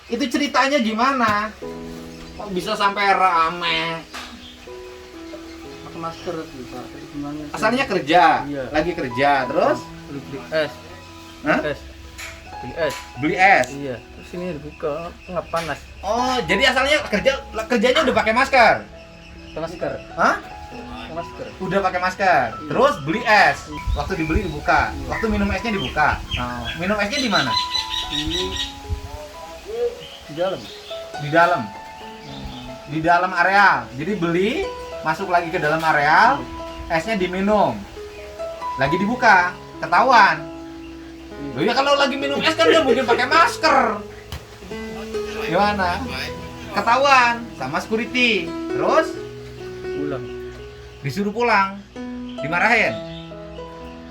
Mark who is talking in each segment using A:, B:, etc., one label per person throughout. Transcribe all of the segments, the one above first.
A: Itu ceritanya gimana? Kok bisa sampai rame?
B: Pakai masker tuh Pak. Gimana?
A: Asalnya kerja,
B: Iya.
A: lagi kerja, terus
B: Beli es.
A: Hah?
B: Es. Beli es.
A: beli es.
B: Iya. Terus ini dibuka nggak panas.
A: Oh, jadi asalnya kerjanya udah pakai masker?
B: Pakai masker.
A: Hah?
B: Pakai masker.
A: Udah pakai masker. Terus beli es. Waktu dibeli dibuka. Waktu minum esnya dibuka. Nah, minum esnya di mana?
B: Di dalam.
A: Di dalam. Di dalam areal. Jadi beli, masuk lagi ke dalam areal, esnya diminum. Lagi dibuka, ketahuan. Loh ya kalau lagi minum es kan nggak mungkin pakai masker. Gimana? Ketahuan sama security. Terus
B: Pulang.
A: disuruh pulang. Dimarahin.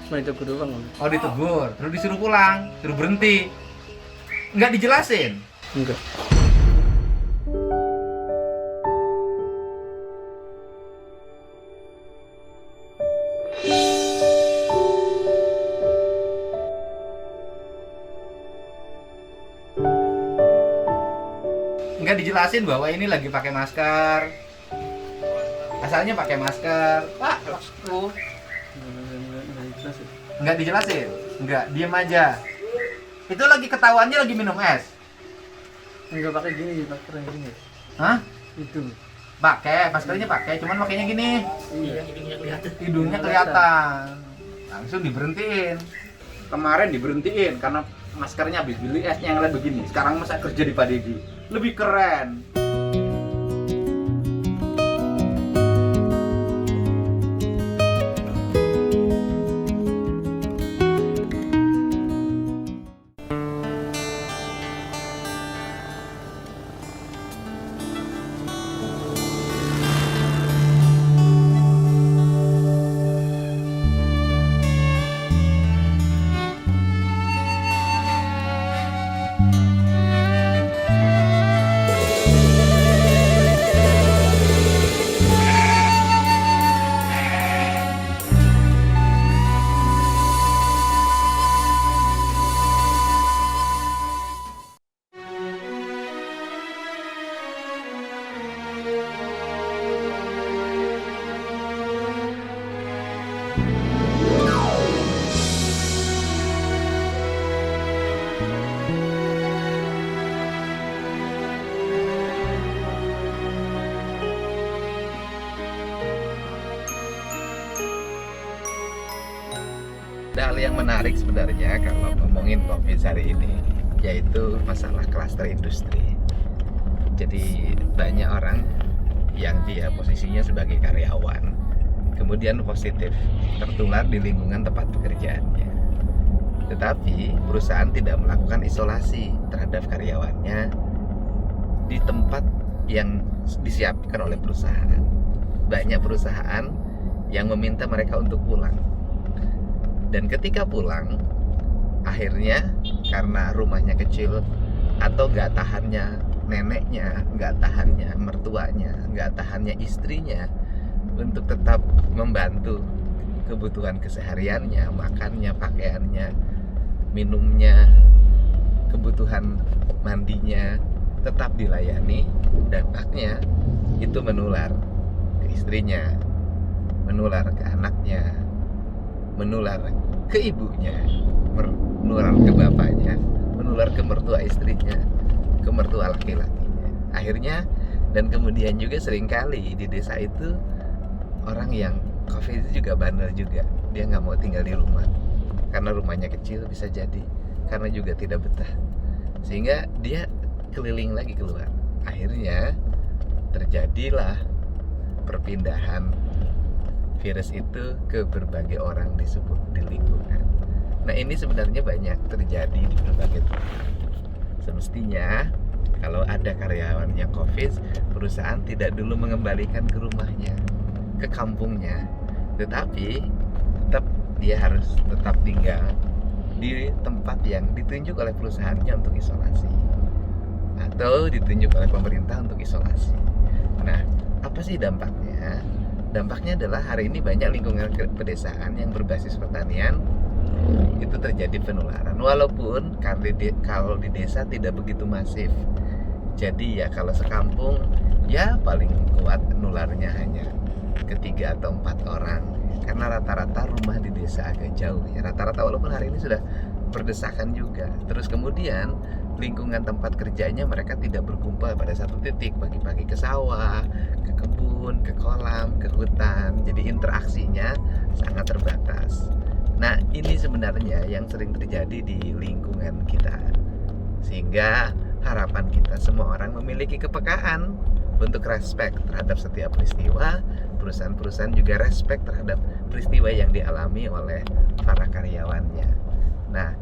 B: Cuma itu doang.
A: Oh ditegur, terus disuruh pulang, suruh berhenti. Nggak dijelasin.
B: Enggak.
A: Nggak dijelasin bahwa ini lagi pakai masker. Asalnya pakai masker. Pak, aku. Nggak dijelasin. Nggak, diem aja. Itu lagi ketahuannya lagi minum es.
B: Enggak pakai gini, pakai yang gini.
A: Hah?
B: Itu.
A: Pakai, maskernya pakai, cuman makainya gini.
B: Iya.
A: Hidungnya kelihatan. Langsung diberhentiin. Kemarin diberhentiin karena maskernya habis beli esnya yang lain begini. Sekarang masa kerja di Pak Dedi. Lebih keren. Ada hal yang menarik sebenarnya kalau ngomongin COVID hari ini, yaitu masalah klaster industri. Jadi banyak orang yang dia posisinya sebagai karyawan, kemudian positif tertular di lingkungan tempat pekerjaannya. Tetapi perusahaan tidak melakukan isolasi terhadap karyawannya di tempat yang disiapkan oleh perusahaan. Banyak perusahaan yang meminta mereka untuk pulang. Dan ketika pulang, akhirnya karena rumahnya kecil atau nggak tahannya neneknya, nggak tahannya mertuanya, nggak tahannya istrinya untuk tetap membantu kebutuhan kesehariannya, makannya, pakaiannya, minumnya, kebutuhan mandinya tetap dilayani, dampaknya itu menular ke istrinya, menular ke anaknya, menular ke ibunya, menular ke bapaknya, menular ke mertua istrinya, ke mertua laki-lakinya. Akhirnya dan kemudian juga seringkali di desa itu orang yang COVID itu juga bandel juga. Dia nggak mau tinggal di rumah karena rumahnya kecil, bisa jadi karena juga tidak betah, sehingga dia keliling lagi keluar. Akhirnya terjadilah perpindahan virus itu ke berbagai orang di lingkungan. Nah ini sebenarnya banyak terjadi di berbagai tempat. Semestinya kalau ada karyawannya COVID, perusahaan tidak dulu mengembalikan ke rumahnya, ke kampungnya, tetapi tetap dia harus tetap tinggal di tempat yang ditunjuk oleh perusahaannya untuk isolasi atau ditunjuk oleh pemerintah untuk isolasi. Nah, apa sih dampaknya? Dampaknya adalah hari ini banyak lingkungan pedesaan yang berbasis pertanian itu terjadi penularan. Walaupun kalau di desa tidak begitu masif. Jadi ya kalau sekampung ya paling kuat nularnya hanya ketiga atau 4 orang. Karena rata-rata rumah di desa agak jauh ya. Rata-rata walaupun hari ini sudah berdesakan juga. Terus kemudian lingkungan tempat kerjanya mereka tidak berkumpul pada satu titik. Pagi-pagi ke sawah, ke kebun, ke kolam, ke hutan. Jadi interaksinya sangat terbatas. Nah ini sebenarnya yang sering terjadi di lingkungan kita. Sehingga harapan kita semua orang memiliki kepekaan untuk respect terhadap setiap peristiwa. Perusahaan-perusahaan juga respect terhadap peristiwa yang dialami oleh para karyawannya. Nah,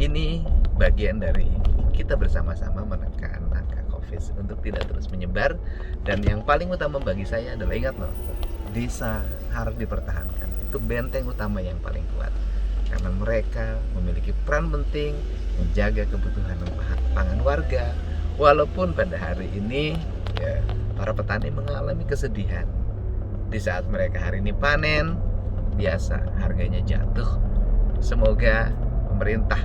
A: ini bagian dari kita bersama-sama menekan angka COVID untuk tidak terus menyebar. Dan yang paling utama bagi saya adalah ingat loh, desa harus dipertahankan. Itu benteng utama yang paling kuat. Karena mereka memiliki peran penting menjaga kebutuhan pangan warga. Walaupun pada hari ini ya, para petani mengalami kesedihan. Di saat mereka hari ini panen, biasa harganya jatuh. Semoga pemerintah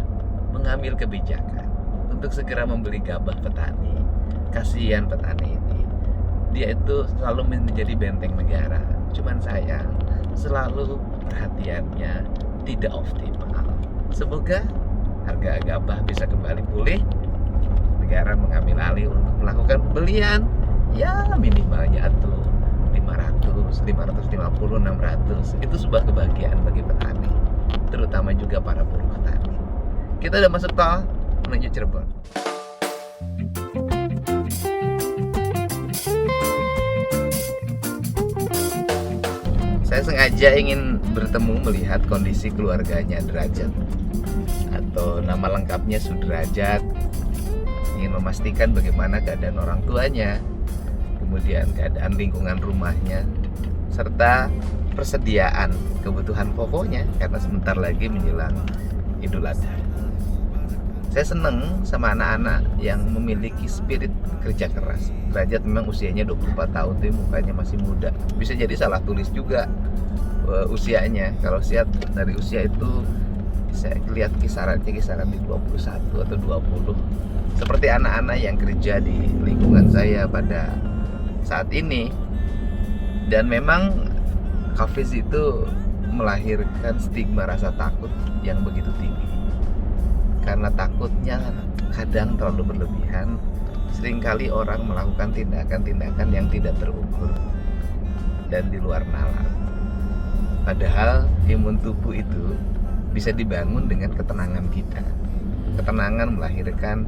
A: mengambil kebijakan untuk segera membeli gabah petani. Kasihan petani ini. Dia itu selalu menjadi benteng negara. Cuman sayang, selalu perhatiannya tidak optimal. Semoga harga gabah bisa kembali pulih. Negara mengambil alih untuk melakukan pembelian. Ya minimalnya tuh 500, 550, 600. Itu sebuah kebahagiaan bagi petani, terutama juga para buruh petani. Kita udah masuk tol menuju Cirebon. Saya sengaja ingin bertemu melihat kondisi keluarganya Derajat, atau nama lengkapnya Sudrajat. Ingin memastikan bagaimana keadaan orang tuanya, kemudian keadaan lingkungan rumahnya, serta persediaan kebutuhan pokoknya karena sebentar lagi menjelang Idul Adha. Saya seneng sama anak-anak yang memiliki spirit kerja keras. Derajat memang usianya 24 tahun, tapi mukanya masih muda. Bisa jadi salah tulis juga usianya. Kalau lihat dari usia itu saya lihat kisaran di 21 atau 20. Seperti anak-anak yang kerja di lingkungan saya pada saat ini. Dan memang COVID itu melahirkan stigma rasa takut yang begitu tinggi. Karena takutnya kadang terlalu berlebihan, seringkali orang melakukan tindakan-tindakan yang tidak terukur dan di luar nalar. Padahal imun tubuh itu bisa dibangun dengan ketenangan kita. Ketenangan melahirkan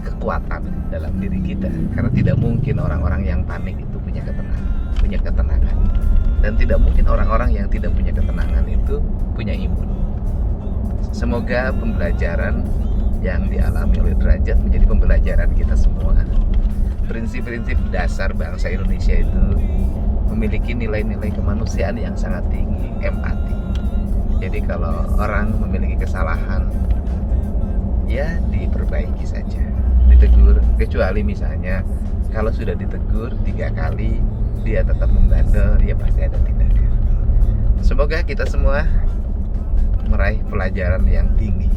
A: kekuatan dalam diri kita. Karena tidak mungkin orang-orang yang panik itu punya ketenangan. Dan tidak mungkin orang-orang yang tidak punya ketenangan itu punya imun. Semoga pembelajaran yang dialami oleh Derajat menjadi pembelajaran kita semua. Prinsip-prinsip dasar bangsa Indonesia itu memiliki nilai-nilai kemanusiaan yang sangat tinggi, empati. Jadi kalau orang memiliki kesalahan, ya diperbaiki saja, ditegur. Kecuali misalnya kalau sudah ditegur 3 kali dia tetap membandel, ya pasti ada tindakan. Semoga kita semua meraih pelajaran yang tinggi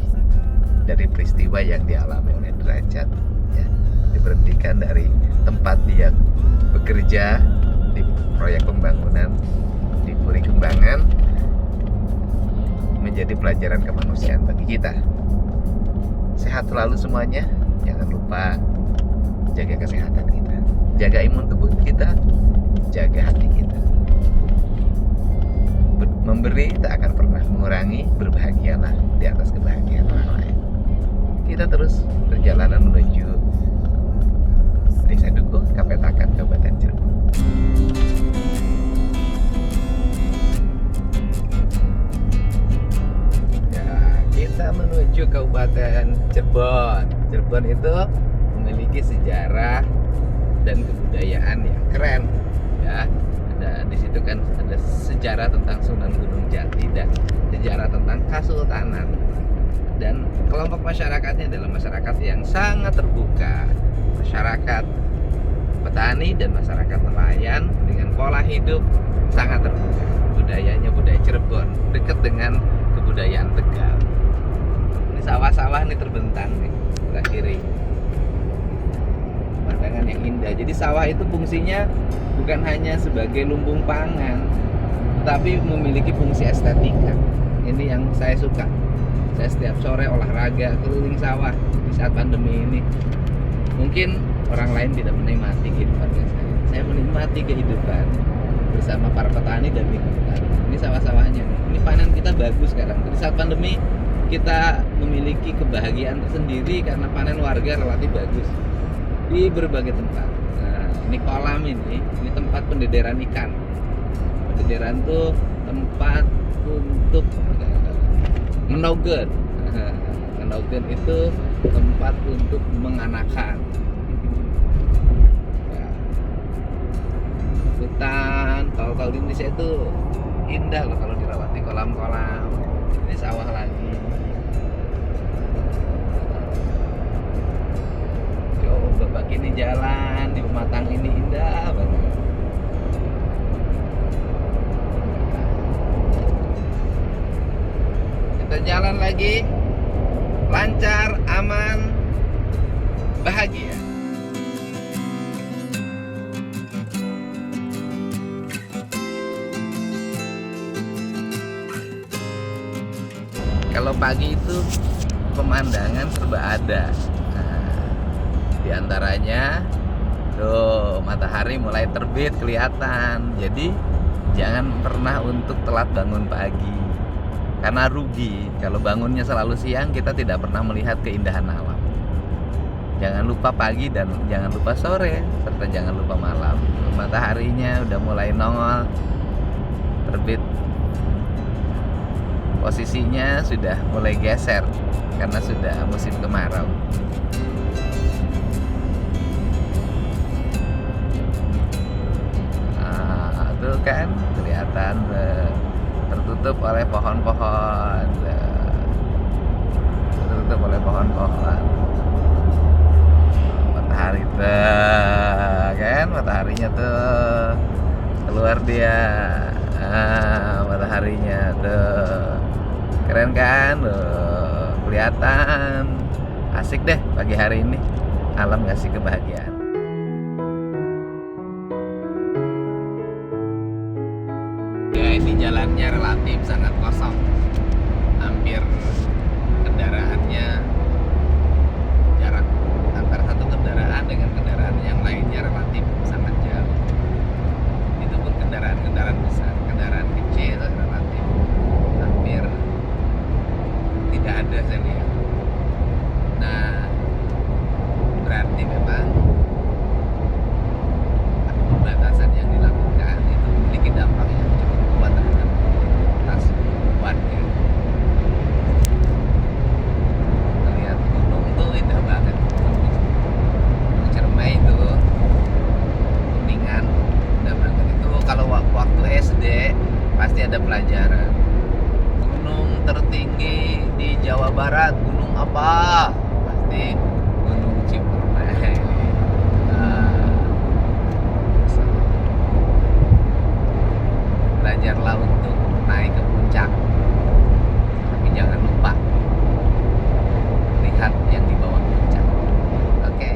A: dari peristiwa yang dialami oleh Derajat, ya. Diberhentikan dari tempat dia bekerja di proyek pembangunan di Puri Kembangan, menjadi pelajaran kemanusiaan bagi kita. Sehat selalu semuanya. Jangan lupa jaga kesehatan kita, jaga imun tubuh kita, jaga hati kita. Memberi tak akan pernah mengurangi, berbahagialah di atas kebahagiaan orang lain. Kita terus perjalanan menuju Desa Dukuh, Kapetakan, Kabupaten Cirebon. Ya, kita menuju Kabupaten Cirebon. Cirebon itu memiliki sejarah dan kebudayaan yang keren, ya. Ada di situ kan ada sejarah tentang Sunan Gunung Jati dan sejarah tentang Kasultanan. Dan kelompok masyarakatnya adalah masyarakat yang sangat terbuka, masyarakat petani dan masyarakat nelayan dengan pola hidup sangat terbuka. Budayanya budaya Cirebon, dekat dengan kebudayaan Tegal. sawah-sawah nih terbentang nih sebelah kiri. Pemandangan yang indah. Jadi sawah itu fungsinya bukan hanya sebagai lumbung pangan, tapi memiliki fungsi estetika. Ini yang saya suka. Saya setiap sore olahraga keliling sawah di saat pandemi ini. Mungkin orang lain tidak menikmati kehidupan saya. Saya menikmati kehidupan bersama para petani dan lingkungan. Ini sawah-sawahnya nih. Ini panen kita bagus sekarang. Di saat pandemi kita memiliki kebahagiaan tersendiri karena panen warga relatif bagus di berbagai tempat. Nah, ini kolam ini tempat pendederan ikan. Pendederan tuh tempat untuk menogen. Menogen itu tempat untuk menganakan. Hutan, kalau di Indonesia itu indah loh kalau dirawat di kolam-kolam. Ini sawah lagi. Coba pagi ini jalan di Pematang ini indah banget. Kita jalan lagi, lancar, aman, bahagia. Kalau pagi itu pemandangan serba ada. Nah, di antaranya tuh matahari mulai terbit kelihatan. Jadi jangan pernah untuk telat bangun pagi. Karena rugi kalau bangunnya selalu siang, kita tidak pernah melihat keindahan alam. Jangan lupa pagi dan jangan lupa sore, serta jangan lupa malam. Mataharinya udah mulai nongol, terbit. Posisinya sudah mulai geser karena sudah musim kemarau. Nah, tuh kan kelihatan tertutup oleh pohon-pohon. Tertutup oleh pohon-pohon. Matahari tuh, kan mataharinya tuh keluar dia. Mataharinya tuh keren kan, kelihatan asik deh pagi hari ini. Alam ngasih kebahagiaan. Ya, ini jalannya relatif sangat kosong, hampir kendaraannya jarak antara satu kendaraan dengan kendaraan yang lainnya relatif sangat jauh. Itu pun kendaraan-kendaraan besar, kendaraan kecil relatif hampir tidak ada saya lihat. Nah, berarti memang pembatasan yang dilakukan itu memiliki dampak yang cukup kuat terhadap mobilitas warga. Lihat gunung tuh indah banget. Gunung Ciremai itu, Kuningan, indah banget. Itu kalau waktu SD pasti ada pelajaran. Gunung tertinggi di Jawa Barat, gunung apa? Pasti Gunung Ciremai. Belajarlah untuk naik ke puncak, tapi jangan lupa lihat yang di bawah puncak. Oke.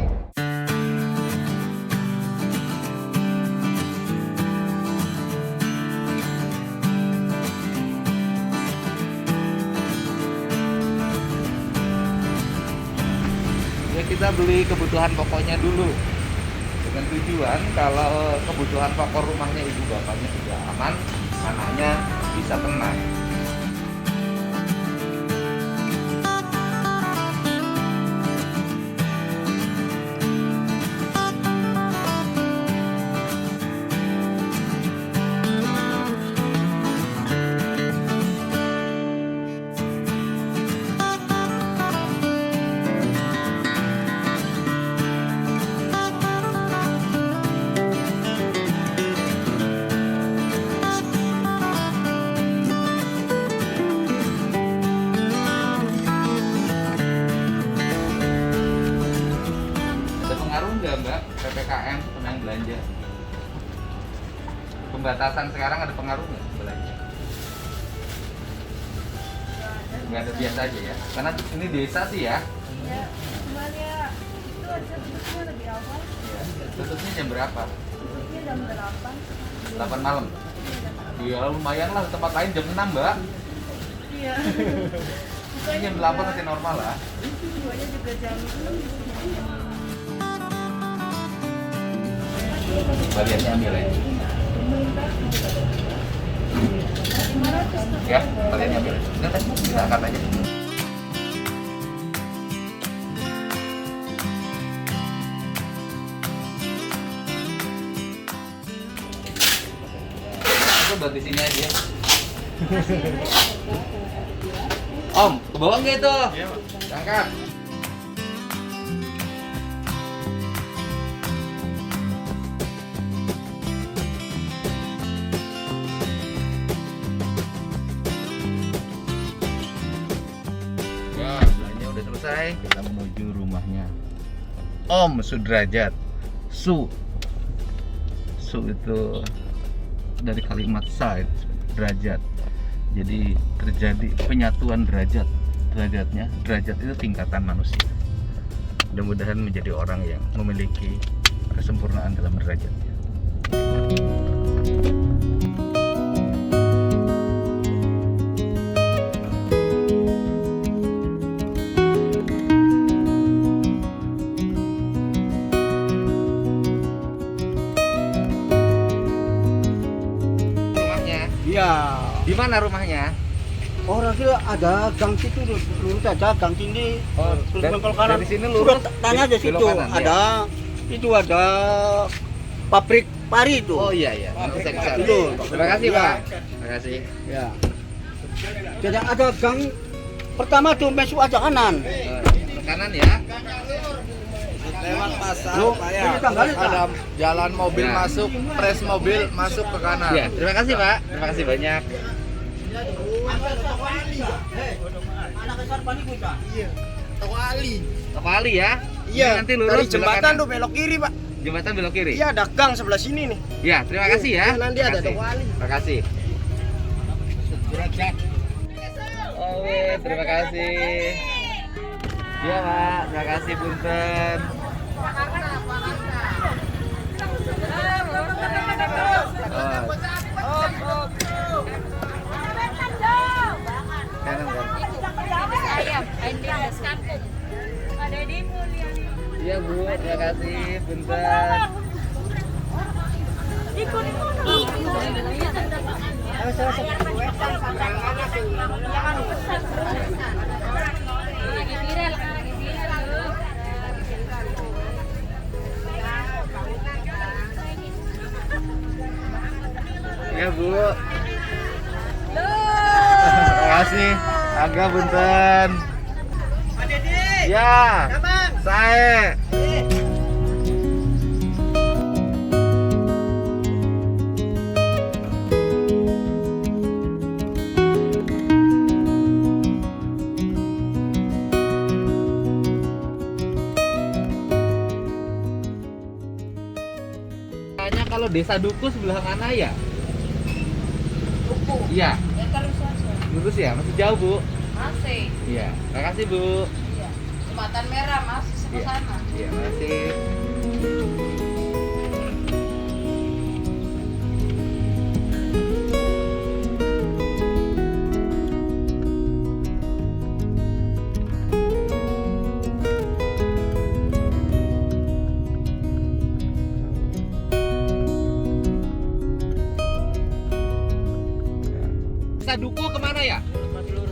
A: Ya, kita beli kebutuhan pokoknya dulu dengan tujuan kalau kebutuhan pokok rumahnya ibu bapaknya sudah aman, anaknya bisa tenang. Mbak, PPKM tentang belanja, pembatasan sekarang ada pengaruh nggak belanja? nggak ada, biasa aja ya. Karena ini desa sih ya.
C: Ya, cuman ya itu aja tutupnya lebih awal.
A: Iya. Tutupnya jam berapa?
C: Tutupnya jam 8.
A: 8 malam. Iya lumayan lah, tempat lain jam 6 mbak.
C: Iya.
A: Ini jam 8 masih normal lah.
C: Bukanya juga jam 6.
A: Bagiannya ambil ya. Ya, bagiannya ambil. Udah, kita angkat aja. Aku buat di sini aja. Om, ke bawah nggak itu? Iya, Pak. Angkat. Ya, belanja udah selesai. Kita menuju rumahnya Om Sudrajat. Su itu dari kalimat sa, derajat. Jadi terjadi penyatuan derajat. Derajat itu tingkatan manusia. Mudah-mudahan menjadi orang yang memiliki kesempurnaan dalam derajatnya. Rumahnya
D: Iya.
A: di mana rumahnya?
D: Orang itu ada gang situ lurus aja gang sini.
A: Oh,
D: terus
A: dari-
D: belok kanan.
A: dari sini lurus,
D: Tanya aja
A: belok
D: situ.
A: kanan, ya?
D: Ada itu ada pabrik pari itu.
A: Oh iya iya. Nanti saya kesana.
D: Itu.
A: Terima kasih
D: Iya.
A: Pak. Terima kasih.
D: Ya. Jadi ada gang pertama tuh masuk aja kanan.
A: Ke kanan ya.
E: Lewat pasar,
D: Loh,
E: Pak,
D: ini tanggalnya, Pak.
E: ada jalan mobil
A: Nah.
E: masuk, pres mobil masuk ke kanan.
A: Iya, terima kasih Pak. Terima kasih banyak.
E: Toko Ali.
A: Toko Ali ya.
E: Iya.
A: Ini nanti lurus
E: Dari
A: belok
E: jembatan
A: kanan.
E: tuh belok kiri, Pak.
A: Jembatan belok kiri.
E: Iya, ada gang sebelah sini nih.
A: Ya, terima kasih ya.
E: Iya, nanti
A: Terima
E: ada
A: kasih.
E: Toko Ali.
A: Terima kasih. Oh, weh, terima kasih. Iya, Pak. Terima kasih, punten. Oh. Kanan kan? Iya, Bu. Terima kasih, punten. Iya, Bu. Terima kasih. Agak punten. Ya. Saya. Tanya kalau Desa Duku sebelah mana ya?
C: Buku.
A: Iya,
C: Ya terus aja.
A: lurus ya, masih jauh Bu.
C: Masih.
A: Iya, terima kasih Bu.
C: Iya. Jembatan Merah masih sebelah
A: Iya.
C: sana.
A: Iya, makasih. Desa Duku kemana ya?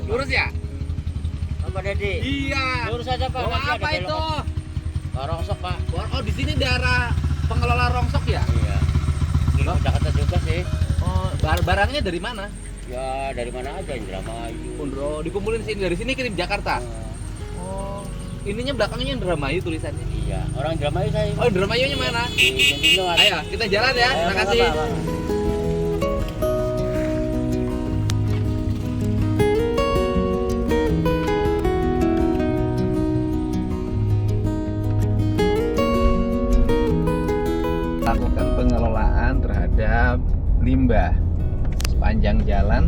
A: Lurus ya?
D: Apa Dedi?
A: Iya.
D: Lurus aja Pak.
A: Bawa
D: nanti ada
A: apa itu?
D: belokan. Rongsok Pak.
A: Oh, di sini daerah pengelola rongsok ya?
D: Iya. Di Jakarta juga sih.
A: Oh, barangnya dari mana?
D: Ya dari mana aja Indramayu.
A: Pundro, dikumpulin sini, dari sini kirim Jakarta. Oh, ininya belakangnya Indramayu tulisannya.
D: Iya. Orang Indramayu saya.
A: Oh, Indramayunya mana?
D: Di Gendino.
A: Ayo, kita jalan ya. Terima kasih. Lakukan pengelolaan terhadap limbah sepanjang jalan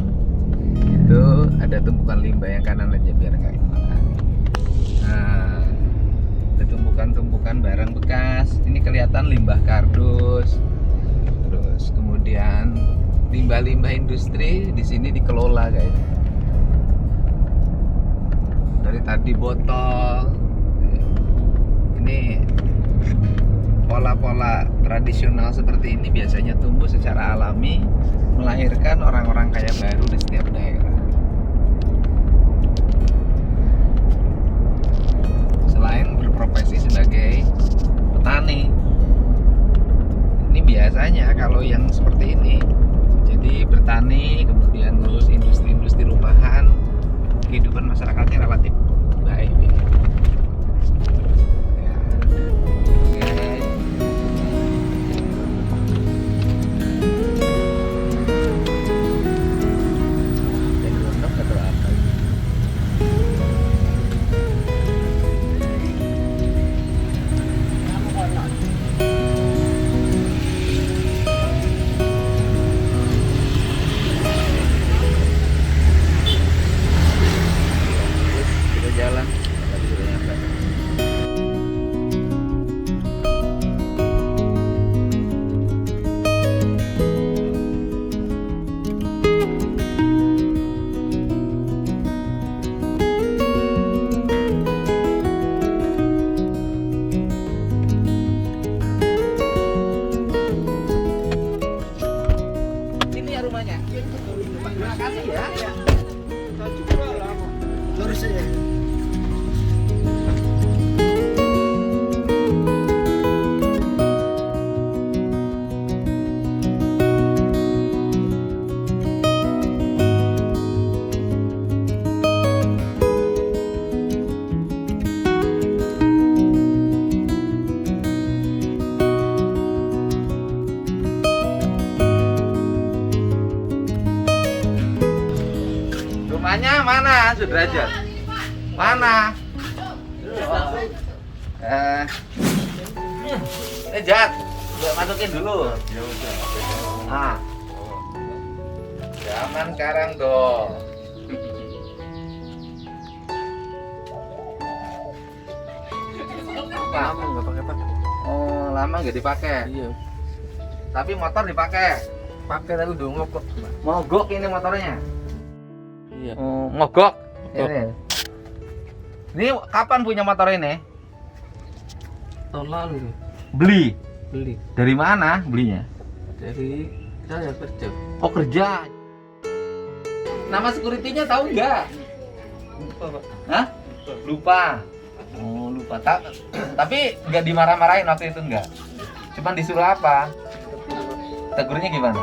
A: Itu ada tumpukan limbah yang kanan aja biar nggak hilang. Nah, ada tumpukan barang bekas. Ini kelihatan limbah kardus. Terus kemudian limbah-limbah industri di sini dikelola guys. Dari tadi botol. Ini pola-pola tradisional seperti ini biasanya tumbuh secara alami, melahirkan orang-orang kaya baru di setiap daerah. Selain berprofesi sebagai petani, ini biasanya kalau yang seperti ini, jadi bertani kemudian ngurus industri-industri rumahan, kehidupan masyarakatnya relatif baik. Ya. Oke. Jadi gondok atau apa? Kita jalan, tadi sudah nyampe. Ini ya rumahnya. Terima kasih ya.
E: Lurus aja.
A: Rumahnya mana, Sudrajat? Mana? Jat, gue masukin dulu. Ya udah. Nah. Zaman sekarang dong.
B: Lama nggak pakai.
A: Oh, lama nggak dipakai.
B: Iya.
A: Tapi motor dipakai.
B: Pakai tapi udah ngokok.
A: Mogok ini motornya.
B: Iya.
A: Oh, mogok.
B: Mogok.
A: Ini kapan punya motor ini?
B: Tahun lalu
A: Beli.
B: beli
A: Dari mana belinya?
B: dari saya kerja.
A: Oh, kerja. Nama security-nya tahu nggak?
B: Lupa pak.
A: Hah? Lupa. Oh, lupa. Tapi nggak dimarah-marahin waktu itu nggak? Cuman disuruh apa? Tegurnya gimana?